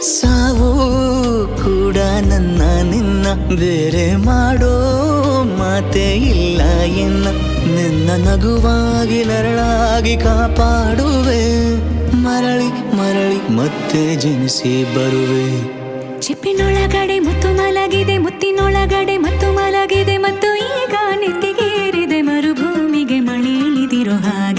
ಸಾವು ಕೂಡ ನನ್ನ ನಿನ್ನ ಬೇರೆ ಮಾಡೋ ಮಾತೇ ಇಲ್ಲ ಎನ್ನ. ನಿನ್ನ ನಗುವಾಗಿ ನರಳಾಗಿ ಕಾಪಾಡುವೆ, ಮರಳಿ ಮರಳಿ ಮತ್ತೆ ಜನಿಸಿ ಬರುವೆ. ಚಿಪ್ಪಿನೊಳಗಡೆ ಮುತ್ತು ಮಲಗಿದೆ, ಮುತ್ತಿನೊಳಗಡೆ ಮತ್ತು ಮಲಗಿದೆ, ಮತ್ತು ಈಗ ನೆತ್ತಿಗೇರಿದೆ ಮರುಭೂಮಿಗೆ ಮಳೆ ಇಳಿದಿರೋ ಹಾಗೆ.